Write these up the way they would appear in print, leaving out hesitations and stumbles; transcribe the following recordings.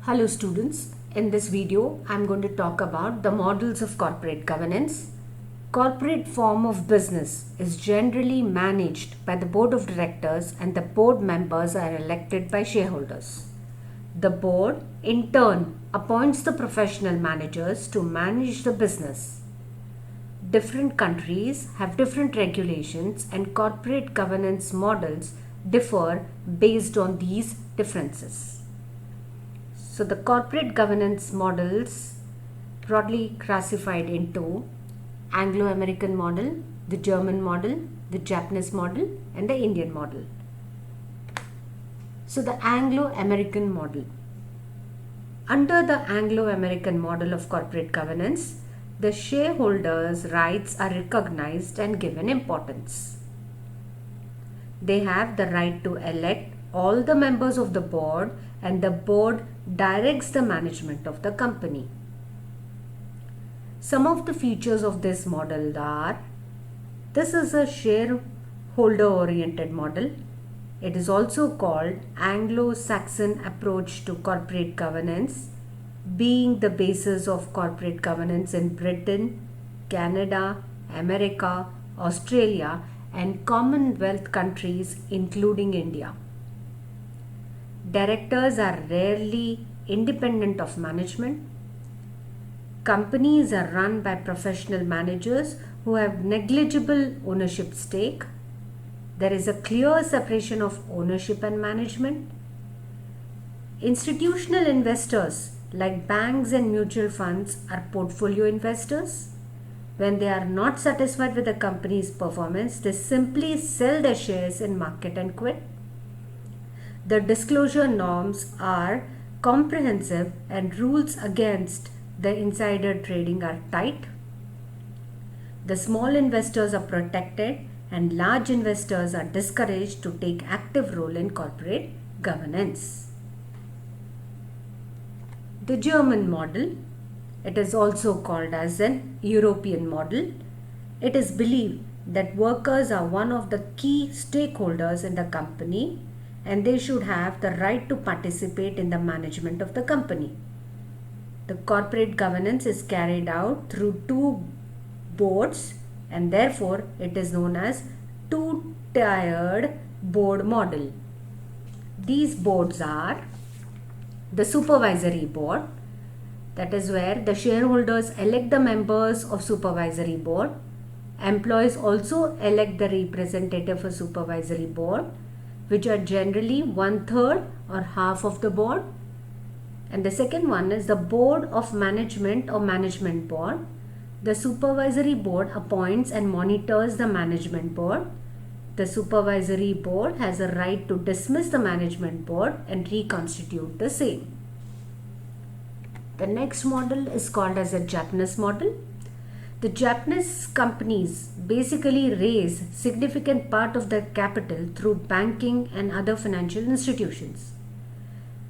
Hello students, in this video I am going to talk about the models of corporate governance. Corporate form of business is generally managed by the board of directors and the board members are elected by shareholders. The board in turn appoints the professional managers to manage the business. Different countries have different regulations and corporate governance models differ based on these differences. So the corporate governance models broadly classified into Anglo-American model, the German model, the Japanese model and the Indian model. So the Anglo-American model. Under the Anglo-American model of corporate governance, the shareholders' rights are recognized and given importance. They have the right to elect all the members of the board and the board directs the management of the company. Some of the features of this model are: this is a shareholder oriented model. It is also called Anglo-Saxon approach to corporate governance, being the basis of corporate governance in Britain, Canada, America, Australia and Commonwealth countries including India. Directors are rarely independent of management. Companies are run by professional managers who have negligible ownership stake. There is a clear separation of ownership and management. Institutional investors like banks and mutual funds are portfolio investors. When they are not satisfied with the company's performance, they simply sell their shares in market and quit. The disclosure norms are comprehensive and rules against the insider trading are tight. The small investors are protected and large investors are discouraged to take active role in corporate governance. The German model, it is also called as an European model. It is believed that workers are one of the key stakeholders in the company and they should have the right to participate in the management of the company. The corporate governance is carried out through two boards and therefore it is known as two-tiered board model. These boards are the supervisory board, that is where the shareholders elect the members of supervisory board. Employees also elect the representative for supervisory board, which are generally 1/3 or half of the board. And the second one is the board of management or management board. The supervisory board appoints and monitors the management board. The supervisory board has a right to dismiss the management board and reconstitute the same. The next model is called as a Japanese model. The Japanese companies basically raise significant part of their capital through banking and other financial institutions.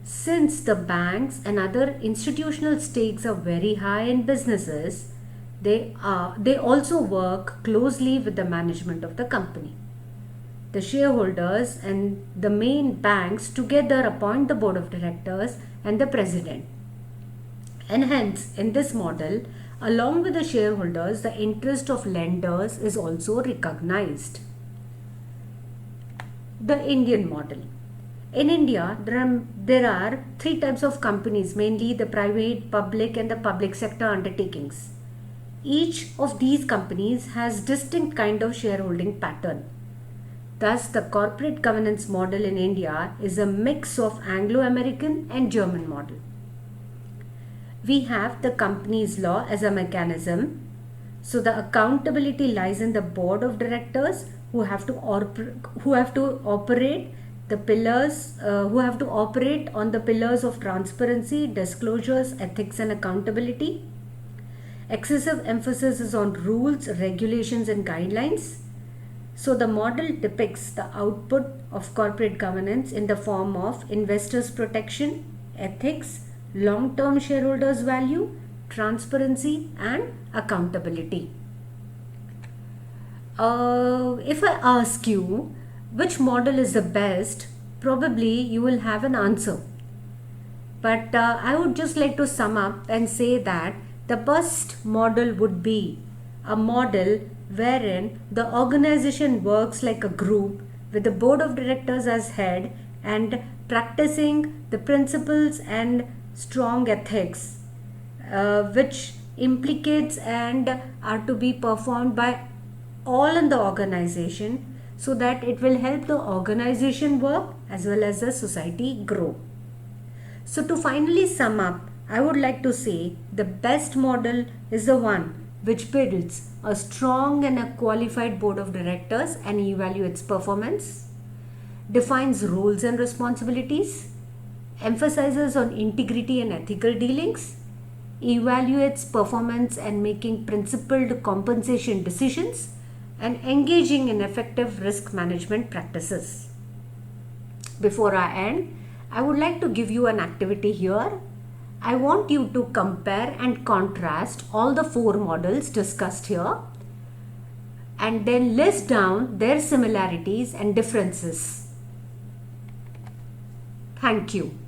Since the banks and other institutional stakes are very high in businesses, they also work closely with the management of the company. The shareholders and the main banks together appoint the board of directors and the president. And hence, in this model, along with the shareholders, the interest of lenders is also recognized. The Indian model. In India, there are three types of companies, mainly the private, public and the public sector undertakings. Each of these companies has distinct kind of shareholding pattern. Thus, the corporate governance model in India is a mix of Anglo-American and German model. We have the company's law as a mechanism. So the accountability lies in the board of directors who have to operate the pillars, who have to operate on the pillars of transparency, disclosures, ethics and accountability. Excessive emphasis is on rules, regulations and guidelines. So the model depicts the output of corporate governance in the form of investors protection, ethics, long-term shareholders value, transparency and accountability. If I ask you which model is the best, probably you will have an answer. But I would just like to sum up and say that the best model would be a model wherein the organization works like a group with the board of directors as head and practicing the principles and strong ethics which implicates and are to be performed by all in the organization, so that it will help the organization work as well as the society grow. So to finally sum up, I would like to say the best model is the one which builds a strong and a qualified board of directors and evaluates performance, defines roles and responsibilities, emphasizes on integrity and ethical dealings, evaluates performance and making principled compensation decisions, and engaging in effective risk management practices. Before I end, I would like to give you an activity here. I want you to compare and contrast all the 4 models discussed here and then list down their similarities and differences. Thank you.